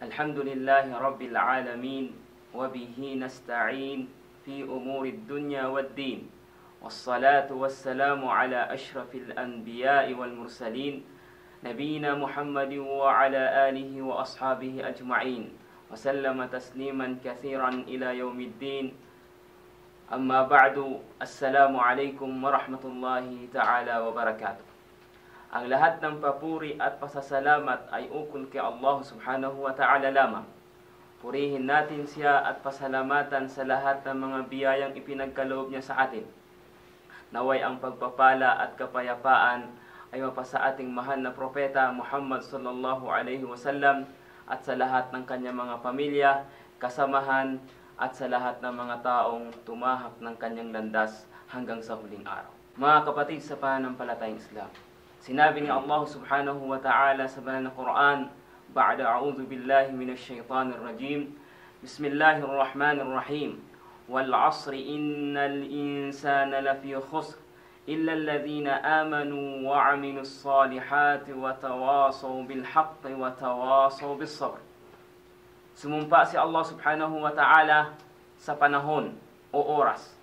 الحمد لله رب العالمين وبه نستعين في أمور الدنيا والدين والصلاة والسلام على أشرف الأنبياء والمرسلين نبينا محمد وعلى آله وأصحابه أجمعين وسلم تسليما كثيرا إلى يوم الدين. أما بعد، السلام عليكم ورحمة الله تعالى وبركاته. Ang lahat ng papuri at pasasalamat ay ukol kay Allah subhanahu wa ta'ala lamang. Purihin natin siya at pasalamatan sa lahat ng mga biyayang ipinagkaloob niya sa atin. Naway ang pagpapala at kapayapaan ay mapasa ating mahal na propeta Muhammad sallallahu alaihi wasallam at sa lahat ng kanyang mga pamilya, kasamahan at sa lahat ng mga taong tumahak ng kanyang landas hanggang sa huling araw. Mga kapatid sa pananampalatayang Islam, sinabi ni Allah subhanahu wa ta'ala sa banal na Quran, ba'da a'udhu billahi minash shaitanir rajim, bismillahir rahmanir rahim, wal 'asri innal insana lafi khusr illa alladhina amanu wa 'amilus salihati wa tawasaw bil haqqi wa tawasaw bis sabr. Sumumpa si Allah subhanahu wa ta'ala sa panahon o oras.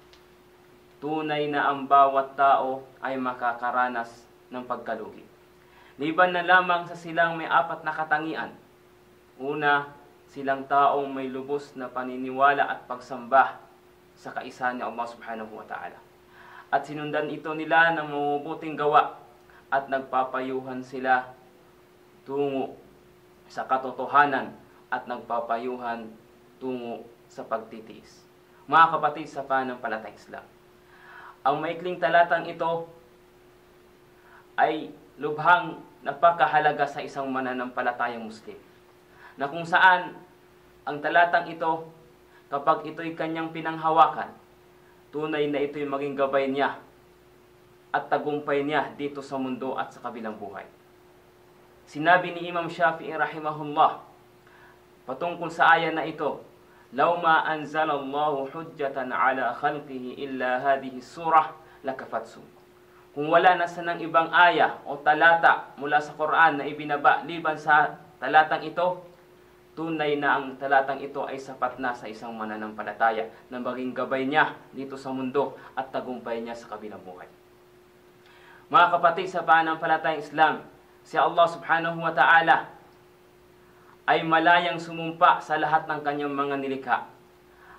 Tunay na ang bawat tao ay makakaranas ng pagkalugi. Liban na lamang sa silang may apat na katangian. Una, silang taong may lubos na paniniwala at pagsamba sa kaisahan ni Allah subhanahu wa ta'ala. At sinundan ito nila ng mabubuting gawa at nagpapayuhan sila tungo sa katotohanan at nagpapayuhan tungo sa pagtitiis. Mga kapatid sa pananampalatayang Islam, ang maikling talatang ito ay lubhang napakahalaga sa isang mananampalatayang Muslim, na kung saan ang talatang ito, kapag ito'y kanyang pinanghawakan, tunay na ito'y maging gabay niya at tagumpay niya dito sa mundo at sa kabilang buhay. Sinabi ni Imam Shafi'i rahimahullah patungkol sa aya na ito, law ma anzalallahu hujjatan ala khalqihi illa hadhihi surah lakafatsu. Kung wala na sanang ibang aya o talata mula sa Quran na ibinaba liban sa talatang ito, tunay na ang talatang ito ay sapat na sa isang mananampalataya na maging gabay niya dito sa mundo at tagumpay niya sa kabilang buhay. Mga kapatid sa pananampalatayang Islam, si Allah subhanahu wa ta'ala ay malayang sumumpa sa lahat ng kanyang mga nilikha.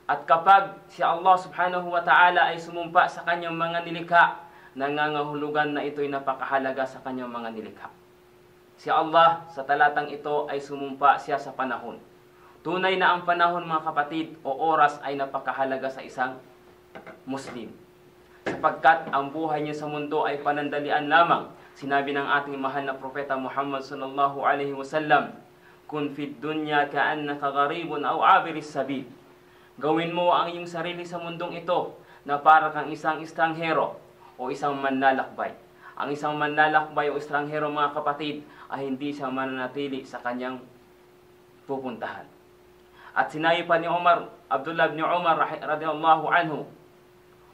At kapag si Allah subhanahu wa ta'ala ay sumumpa sa kanyang mga nilikha, nangangahulugan na ito'y napakahalaga sa kanyang mga nilikha. Si Allah sa talatang ito ay sumumpa siya sa panahon. Tunay na ang panahon, mga kapatid, o oras ay napakahalaga sa isang Muslim, sapagkat ang buhay niya sa mundo ay panandalian lamang. Sinabi ng ating mahal na propeta Muhammad sallallahu alaihi wasallam, kun fid dunya ka'annaka gharibun aw abiris sabil. Gawin mo ang iyong sarili sa mundong ito na para kang isang estranghero o isang manlalakbay. Ang isang manlalakbay o estranghero, mga kapatid, ay hindi siya mananatili sa kanyang pupuntahan. At sinabi pa ni Abdullah ibn Umar radhiyallahu anhu,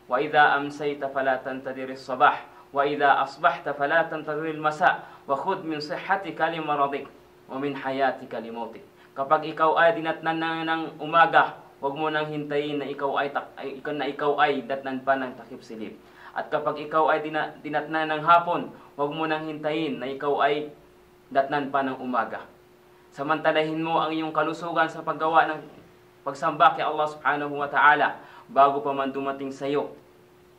wa idha amsayta fala tantadir as-sabah wa idha asbahta fala tantadir al-masa wa khudh min sihhatika limaradik wa min hayatika limautik. Kapag ikaw ay dinatnan ng umaga, huwag mo nang hintayin na ikaw ay datnan pa ng takip silip. At kapag ikaw ay dinatnan ng hapon, huwag mo nang hintayin na ikaw ay datnan pa ng umaga. Samantalahin mo ang iyong kalusugan sa paggawa ng pagsamba kay Allah subhanahu wa ta'ala bago pa man dumating sa iyo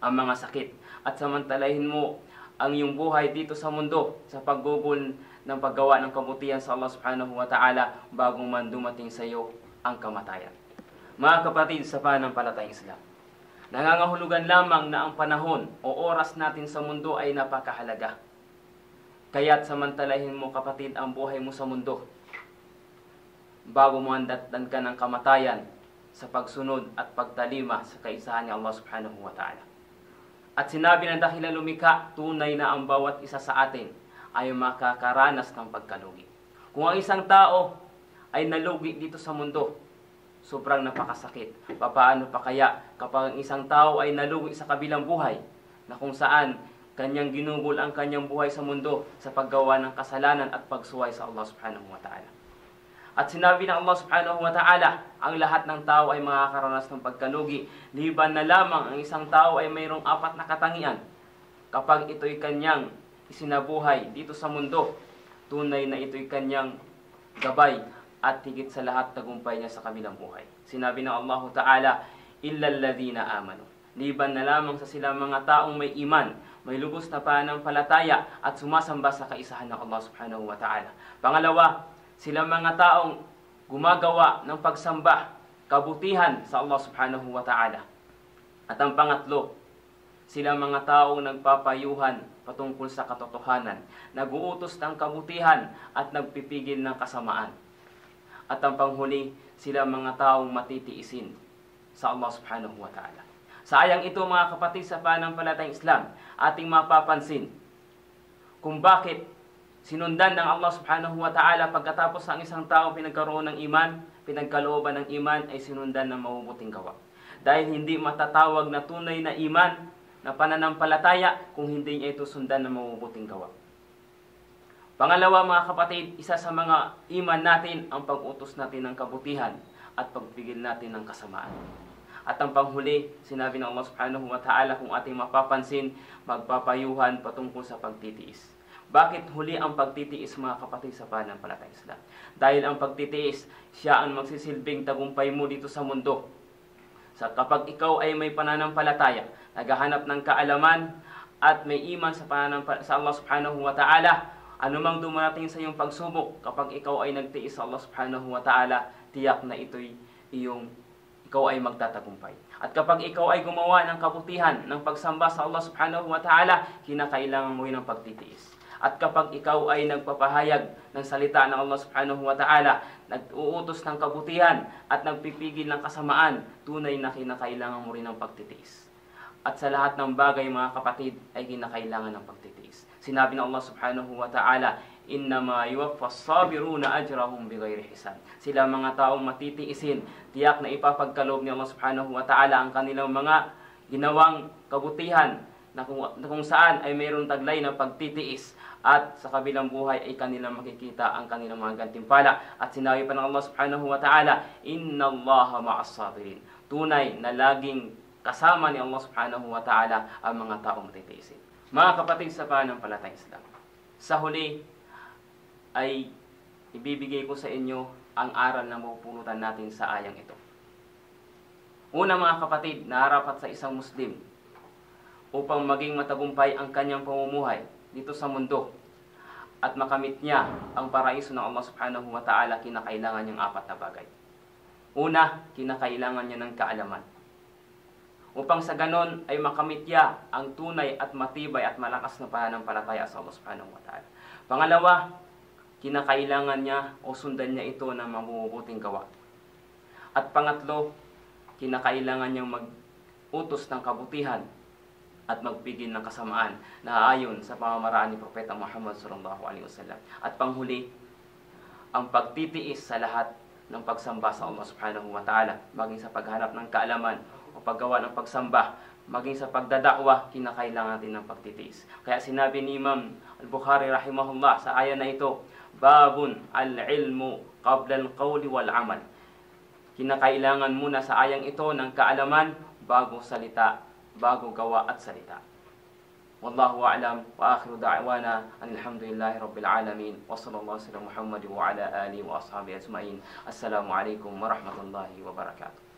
ang mga sakit. At samantalahin mo ang iyong buhay dito sa mundo sa paggugol ng paggawa ng kabutihan sa Allah subhanahu wa ta'ala bago man dumating sa iyo ang kamatayan. Mga kapatid sa pananampalatayang Islam, nangangahulugan lamang na ang panahon o oras natin sa mundo ay napakahalaga. Kaya't samantalahin mo, kapatid, ang buhay mo sa mundo bago mo handatan ka ng kamatayan sa pagsunod at pagtalima sa kaisahan ni Allah subhanahu wa ta'ala. At sinabi na dahil lumikha, tunay na ang bawat isa sa atin ay makakaranas ng pagkalugi. Kung ang isang tao ay nalugi dito sa mundo, sobrang napakasakit. Paano pa kaya kapag ang isang tao ay nalugi sa kabilang buhay, na kung saan kanyang ginugol ang kanyang buhay sa mundo sa paggawa ng kasalanan at pagsuway sa Allah subhanahu wa ta'ala. At sinabi ng Allah subhanahu wa ta'ala, ang lahat ng tao ay makakaranas ng pagkalugi, liban na lamang ang isang tao ay mayroong 4 na katangian. Kapag ito'y kanyang isinabuhay dito sa mundo, tunay na ito'y kanyang gabay at higit sa lahat tagumpay niya sa kabilang buhay. Sinabi ng Allah ta'ala, illal ladhina amanu. Liban na lamang sa silang mga taong may iman, may lubos na pananampalataya at sumasamba sa kaisahan ng Allah subhanahu wa ta'ala. Pangalawa, silang mga taong gumagawa ng pagsamba, kabutihan sa Allah subhanahu wa ta'ala. At ang pangatlo, silang mga taong nagpapayuhan patungkol sa katotohanan, nag-uutos ng kabutihan at nagpipigil ng kasamaan. At ang panghuli, silang mga taong matitiisin sa Allah subhanahu wa ta'ala. Sa ayang ito mga kapatid sa pananampalatayang Islam, ating mapapansin kung bakit sinundan ng Allah subhanahu wa ta'ala pagkatapos ang isang tao pinagkaroon ng iman, pinagkalooban ng iman ay sinundan ng mabubuting gawa. Dahil hindi matatawag na tunay na iman na pananampalataya kung hindi niya ito sundan ng mabubuting gawa. Pangalawa mga kapatid, isa sa mga iman natin ang pag-utos natin ng kabutihan at pagpigil natin ng kasamaan. At ang panghuli, sinabi ng Allah subhanahu wa ta'ala kung ating mapapansin, magpapayuhan patungkol sa pagtitiis. Bakit huli ang pagtitiis mga kapatid sa pananampalatayang Islam? Dahil ang pagtitiis, siya ang magsisilbing tagumpay mo dito sa mundo. Kapag ikaw ay may pananampalataya, naghahanap ng kaalaman at may iman sa Allah subhanahu wa ta'ala, anumang dumarating sa iyong pagsubok, kapag ikaw ay nagtiis sa Allah subhanahu wa ta'ala, tiyak na ikaw ay magtatagumpay. At kapag ikaw ay gumawa ng kabutihan, ng pagsamba sa Allah subhanahu wa ta'ala, kinakailangan mo ng pagtitiis. At kapag ikaw ay nagpapahayag ng salita ng Allah subhanahu wa ta'ala, nag-uutos ng kabutihan at nagpipigil ng kasamaan, tunay na kinakailangan mo rin ng pagtitiis. At sa lahat ng bagay mga kapatid ay kinakailangan ng pagtitiis. Sinabi ng Allah subhanahu wa ta'ala, innama yuwaffas sabiruna ajrahum bighairi hisab. Sila mga taong matitiisin, tiyak na ipapagkaloob ni Allah subhanahu wa ta'ala ang kanilang mga ginawang kabutihan na kung saan ay mayroong taglay na pagtitiis. At sa kabilang buhay ay kanilang makikita ang kanilang mga gantimpala. At sinabi pa ng Allah subhanahu wa ta'ala, inna Allaha ma'as sabirin. Tunay na laging kasama ni Allah subhanahu wa ta'ala ang mga taong matitiisin. Mga kapatid sa pananampalatayang Islam, sa huli ay ibibigay ko sa inyo ang aral na mapupulutan natin sa ayang ito. Una mga kapatid, nararapat sa isang Muslim upang maging matagumpay ang kanyang pamumuhay dito sa mundo at makamit niya ang paraiso ng Allah subhanahu wa ta'ala, kinakailangan niyang 4 na bagay. Una, kinakailangan niya ng kaalaman. Upang sa ganon ay makamit niya ang tunay at matibay at malakas na pananampalataya sa Allah subhanahu wa ta'ala. Pangalawa, kinakailangan niya o sundan niya ito ng mabubuting gawa. At pangatlo, kinakailangan niyang mag-utos ng kabutihan at magpigil ng kasamaan na ayon sa pamamaraan ni Propeta Muhammad sallallahu alaihi wasallam. At panghuli, ang pagtitiis sa lahat ng pagsamba sa Allah subhanahu wa ta'ala, maging sa paghanap ng kaalaman o paggawa ng pagsamba, maging sa pagdadakwa, kinakailangan natin ng pagtitiis. Kaya sinabi ni Imam Al-Bukhari rahimahullah sa aya na ito, babun al-ilmu qabla al-qawli wal-amal. Kinakailangan muna sa ayang ito ng kaalaman bago salita, bago gawa at salita. Wallahu a'lam wa akhiru da'wana alhamdulillahi rabbil alamin wa sallallahu alaihi wa sallam Muhammad wa ala alihi wa ashabihi ajma'in. Assalamu alaikum wa rahmatullahi wa barakatuh.